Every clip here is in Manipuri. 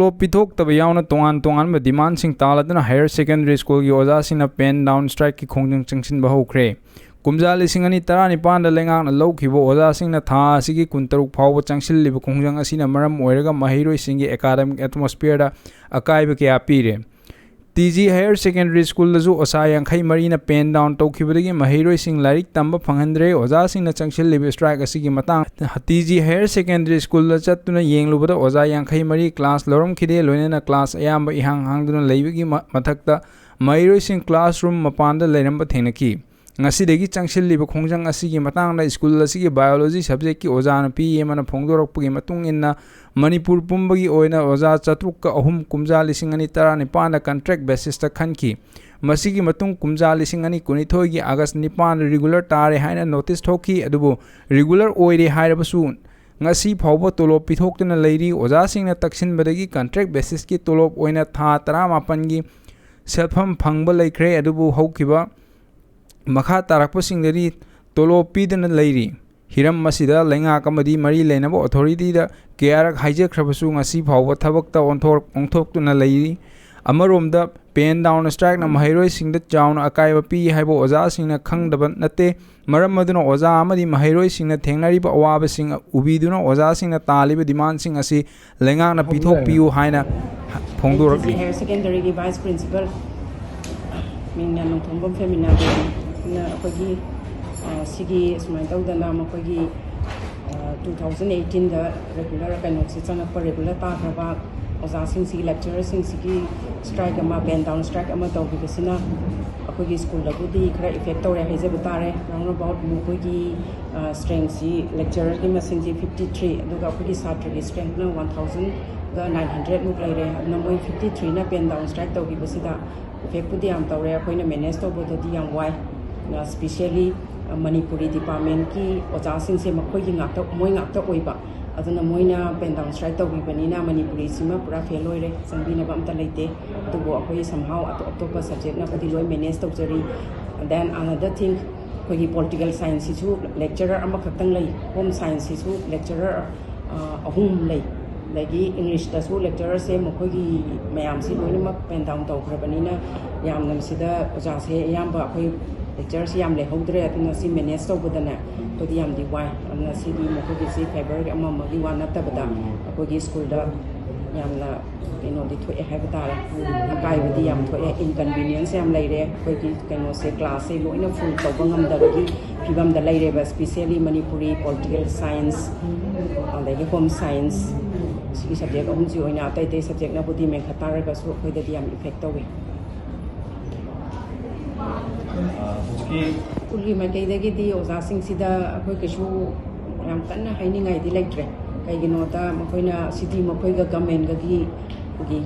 tolop pithok taba yauna tongan ba demand sing taladna higher secondary school gi oja sina pen down strike ki khongjang changsin ba hokre kumja lising ani 19 da lengang na lokhibo oja sing na tha asigi kuntaruk phawba changsil liba khongjang asina maram oiraga mahiroi singi academic atmosphere da akaiba ke apire TG Higher Secondary School lazu osa yankhai marina pen down tokibadagi mahiroi sing larik tamba phanghandre oja sing na changsil liba strike asigi matang TG Higher Secondary School la chattuna yenglubada oja yankhai mari class lorom khide loinena class ayamba ihang hangduna leibigi mathakta mahiroi sing classroom mapanda leiramba thenaki ngasidagi changsil liba khongjang asigi matangda school asigi biology subject ki oja na pi yemana phongdorokpagi matung inna Manipur pumbagi oina oja chatruk ka ahum kumja lising ani 19 na contract basis ta khanki masigi matung kumja lising ani 19 gi August 9 regular tare haina notice thoki adubu regular oire hairabasu ngasi phawba tolop pithoktuna leiri oja singna taksin badagi contract basis ki tolop oina tha 18 gi selfam phangba leikre adubu haukiba makha tarakpa singdari tolop pidana leiri hiram masida lenga kamadi mari lenabo authority da kearak haije khrabasu ngasi phawba thabak ta onthok tuna leiri amaromda pen down strike na mahiroi singda chauna akaiba pi haibo oja singna khangdaba nate maram maduna oja amadi mahiroi singna thengnari ba awaba sing ubiduna oja singna taliba demand sing asi lenga na pithok piu haina phongdorak higher secondary gi vice principal mingna nongthongbom femina na akogi sigi sumai tawdana makogi 2018 da regular kanoksi changakpa regular ta khaba oja sing si lecturer sing sigi strike ama pen down strike ama tawbi besina akogi school la budi khara effect tawre haije butare round about mukogi strength si lecturer ki masing ji 53 aduga akogi satra ki strength na 1900 muk laire na moi 53 na pen down strike tawbi besida effect budi am tawre akoina manage tawbo di yang wai especially Manipuri department ki oja sing se makoi gi ngakta moi ngakta oiba aduna moina pen down strike tawbi banina Manipuri sima pura fail oire sangbina bam ta leite tubo akoi somehow atop subject na padi loi manage tawjari. And then another thing kogi political science su lecturer ama khaktang lai home science su lecturer ahum lai lagi English da su lecturer se makogi mayam si loina pen down tawkhrabanina yam nam sida oja se yamba akoi lecturers yam le hodre atuna si manage tawbadana kodi yam di wai amna si di makogi si favor amma magi wana tabada akogi school da yam la keno di thoi have ta kai budi yam thoi inconvenience yam laire kogi keno se class se loina full tawbangam da gi pibam da laire ba especially Manipuri political science alagi home science si subject om ji oina tai subject na budi men khatara ga so koi da yam effect tawi Kulgi maikaidagi di oja sing sida akoi kesu yam kanna hainingai di laitre kaigino ta makoina city makoiga government gi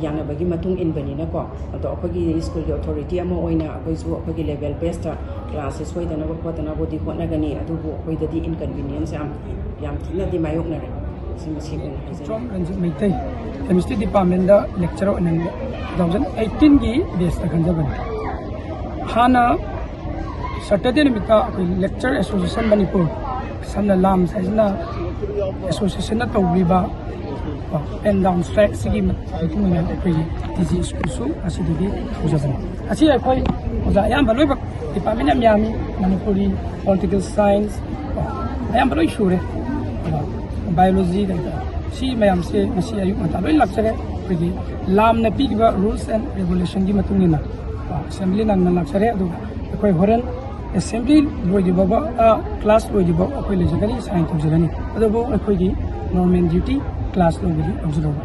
yana bagi matung in banina ko ato akogi school gi authority ama oina akoi su akogi level best classes hoida na ko ta na bodi ko na gani adu bo hoida di inconvenience yam thina di mayok na re simsi ko from ranjit maitai chemistry department da lecturer onan 2018 gi best kanjaban hana Saturday nimita lecture association Manipur samna lam saisna association na tawriba pen down strike sigi matungna akoi TG school su asidigi ujaban asi akoi oja yam baloi bak department am yami Manipuri political science ayam baloi shure biology da si mayam se masi ayu mata loi laksare koi lam na pigiba rules and regulation gi matungina assembly nang laksare adu akoi horen assembly loidi baba class loidi baba akoi lejagani sign tujagani adobo akoi gi normal duty class loidi observe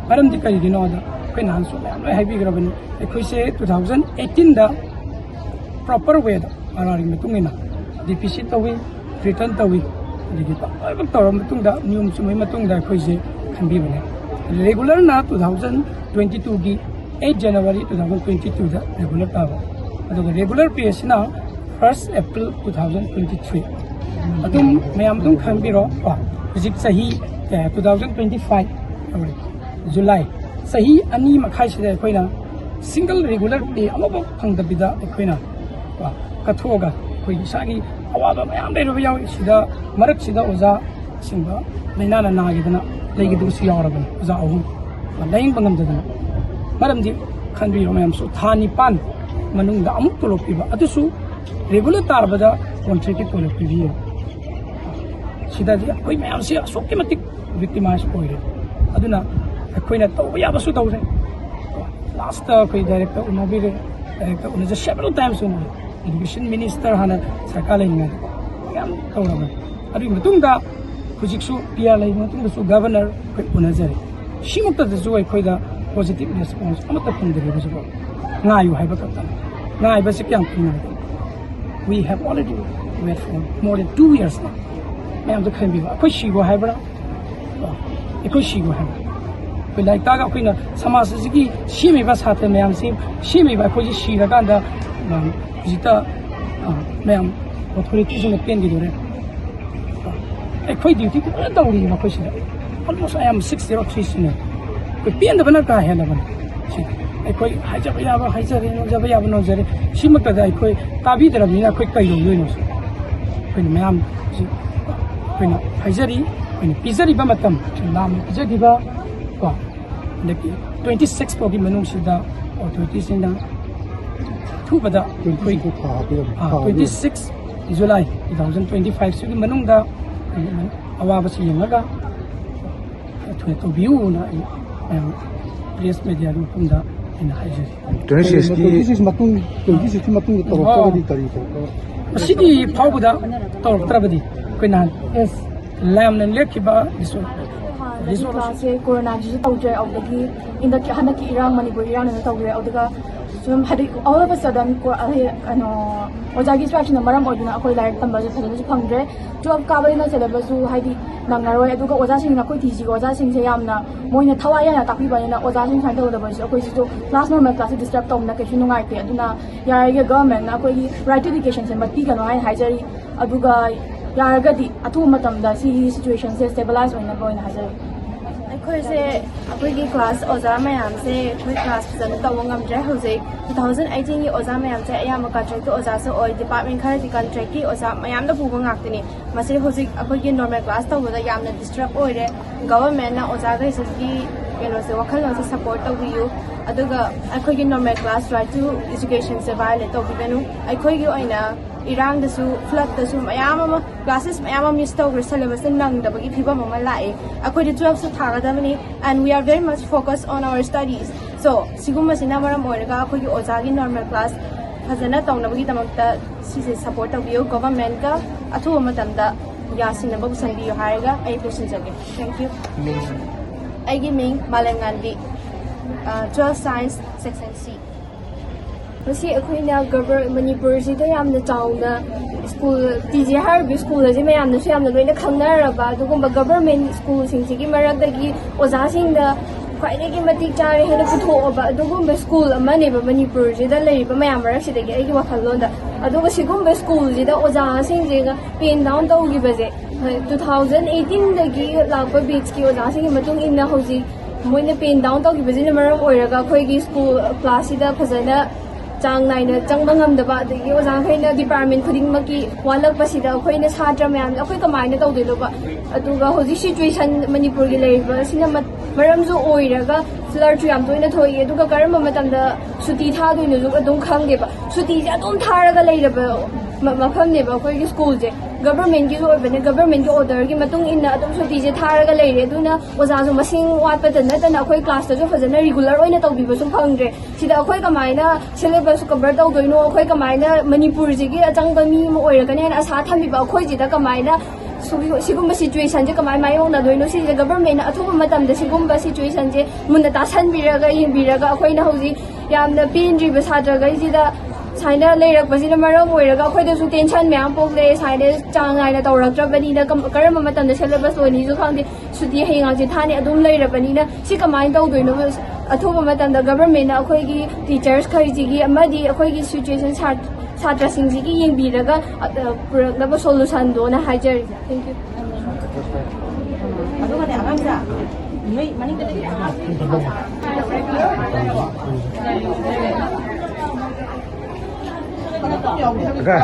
param di kari dino da akoi nan so loi haibi grabani akoi se 2018 da proper way da arari matungina deficit tawi return tawi digi ta ai taram matungda nium sumai matungda akoi se khambi bane regular na 2022 gi 8 January 2022 da regular ta adogo regular PS na 1st April 2023 adum mayam dum khambiro hujik sahi 2025 July sahi ani makhai sida koina single regular pay amabo phangdabida koina kathoga koi sagi awaba mayam dei ro yaw sida marak sida oza singba lainana nagidana legidu si yawraban oza ahum laying bangamdana maramdi khanbiro mayamsu thani pan manungda amuk tolopiba atusu regular tarbada contract tolopibiyo sidadi koi mayamsi asokki matik victimize oire aduna akoina tawba yabasu tawre last koi director unabire director unaja several times unabe education minister hana sarkar lainga yam tawraba adu matungda hujiksu pia lai matungda su governor koi unajare shimukta dasu akoida positive response amata phangdare busu ngayu haiba kapta ngai ba sikyam phina we have already wait for more than 2 years now mayam to khan bi ba akoi shigo haibra akoi shigo haibra koi lai ta ga koi na samas ji shimi ba sathe mayam sim shimi ba koi shi ra kan da jita mayam authority jung pen gi dore akoi duty ko da uri ma koi shi almost I am 603 senior koi pen da bana ka he na bana akoi haijaba yaba haijare no jaba yaba no jare shimakta da akoi tabi darabina akoi kai lo no koi mayam ji koi na haijari koi pizari ba matam lam pizari ba ko leki 26 ko gi manung sida authorities inda thu bada koi 26 July 2025 sigi manung da awaba si yamaga thu to view na press media ru punda in haijari 26 matung 26 matung toroktaradi tari ko sigi phawbuda toroktarabadi koina es lam nan lekhiba diso class corona ji tawje awdagi in the hanaki irang manipur irang na tawje awdaga sum hadi all of a sudden ko ano ojagi instruction maram oduna akoi like tamba je thale phangre job ka bai na cheleba su haidi nangaroi aduga oja sing na koi tiji oja sing se yamna moina thawai ya takpi ba na oja sing than da ba akoi ji to class normal class disturb tom na ke nungai te aduna yarage government na akoi right to education se mati ka no hai haijari aduga yaragadi athu matam da si situation se stabilize oina ba oina haijari ꯑꯩꯈꯣꯏꯁꯦ ꯑꯩꯈꯣꯏꯒꯤ ꯀ꯭ꯂꯥꯁ ꯑꯣꯖꯥ ꯃꯌꯥꯝꯁꯦ ꯑꯩꯈꯣꯏ ꯀ꯭ꯂꯥꯁ ꯐꯖꯅ ꯇꯧꯕ ꯉꯝꯗ꯭ꯔꯦ ꯍꯧꯖꯤꯛ 2018ꯒꯤ ꯑꯣꯖꯥ ꯃꯌꯥꯝꯁꯦ ꯑꯌꯥꯝꯕ ꯀꯟꯇ꯭ꯔꯦꯛꯀꯤ ꯑꯣꯖꯥꯁꯨ ꯑꯣꯏ ꯗꯤꯄꯥꯔꯠꯃꯦꯟ ꯈꯔꯗꯤ ꯀꯟꯇ꯭ꯔꯦꯛꯀꯤ ꯑꯣꯖꯥ ꯃꯌꯥꯝꯗ ꯄꯨꯕ ꯉꯥꯛꯇꯅꯤ ꯃꯁꯤ ꯍꯧꯖꯤꯛ ꯑꯩꯈꯣꯏꯒꯤ ꯅꯣꯔꯃꯦꯜ ꯀ꯭ꯂꯥꯁ ꯇꯧꯕꯗ ꯌꯥꯝꯅ ꯗꯤꯁꯇꯔꯕ ꯑꯣꯏꯔꯦ ꯒꯚꯔꯟꯃꯦꯟꯠꯅ ꯑꯣꯖꯥꯈꯩꯁꯤꯒꯤ ꯀꯩꯅꯣꯁꯦ ꯋꯥꯈꯜꯂꯣꯟꯁꯦ ꯁꯄꯣꯔꯠ ꯇꯧꯕꯤꯌꯨ ꯑꯗꯨꯒ ꯑꯩꯈꯣꯏꯒꯤ ꯅꯣꯔꯃꯦꯜ ꯀ꯭ꯂꯥꯁ ꯔꯥꯏꯠ ꯇꯨ ꯏꯖꯨꯀꯦꯁꯟꯁꯦ ꯚꯥꯏꯑꯣꯂꯦꯠ ꯇꯧꯕꯤꯒꯅꯨ ꯑꯩꯈꯣꯏꯒꯤ ꯑꯣꯏꯅ ꯏꯔꯥꯡꯗꯁꯨ ꯐ꯭ꯂꯠꯇꯁꯨ ꯃꯌꯥꯝ ꯑꯃ ꯀ꯭ꯂꯥꯁꯦꯁ ꯃꯌꯥꯝ ꯑꯃ ꯃꯤꯁ ꯇꯧꯈ꯭ꯔꯦ ꯁꯦꯂꯦꯕꯁꯁꯦ ꯅꯪꯗꯕꯒꯤ ꯐꯤꯕꯝ ꯑꯃ ꯂꯥꯛꯑꯦ ꯑꯩꯈꯣꯏꯗꯤ 12ꯁꯨ ꯊꯥꯒꯗꯕꯅꯤ and we are very much focused on our studies so sigummasina maram oiraga akhoi ojagi normal class fazana tawnabagidamakta sise support tawbiyo government ka athu matamda yasinaba busanbiyo haraga ai pusinjage thank you aigi ming malanganbi 12 science section C masi akhoi na government manipur sida yamna chauna school TJ harbi school aje mayamna su yamna loina khangnaraba adugumba government school singigi marakdagi oja singda khwaidagi matik chare hena puthoba adugumba school amane ba manipur sida leiba mayam marak sidagi aigi wakhalonda aduga sigumba school sida oja singjega pen down tawgibaje 2018 dagi lakpa beach ki oja singi matung inna hoji moina pen down tawgibaje na maram oiraga khoigi school class sida phajana chang naina changba ngamdaba adagi oja khaina department khuding maki walak pasida khoina satra mayam akhoi kamaina tawdiloba aduga hoji situation manipur gi leiba sina maramju oiraga slur yam toina thoi aduga karamba matamda suti tha doinu ju adum khangeba suti ja adum tharaga leiraba mafam neba akhoi gi school je government gi oibane government gi order gi matung inna adum suti je tharaga leire aduna oja ju masing watpa tan natana akhoi class ta ju fajana regular oina tawbiba su phangre sida akhoi kamaina syllabus cover tawdoino akhoi kamaina manipur ji gi achangba mi mo oiragane asa thambiba akhoi ji da kamaina sigumba situation je kamai mai ong na doino si government athuba matamda sigumba situation je munna ta sanbiraga yingbiraga akhoi na hoji yamna pinri ba sadraga jida saina leirak basina maram oiraga akhoi da su tension myam pokle saina changai na tawraktrabani na karama matamda syllabus loni ju khangde suti henga je thani adum leirabani na si kamai tawdoino athuba matamda government na akhoi gi teachers khaiji gi amadi akhoi gi situation Satra Singh ki yeng biraga puraknaba solution do na haijari thank you aduga ne agamsa noi mani Okay.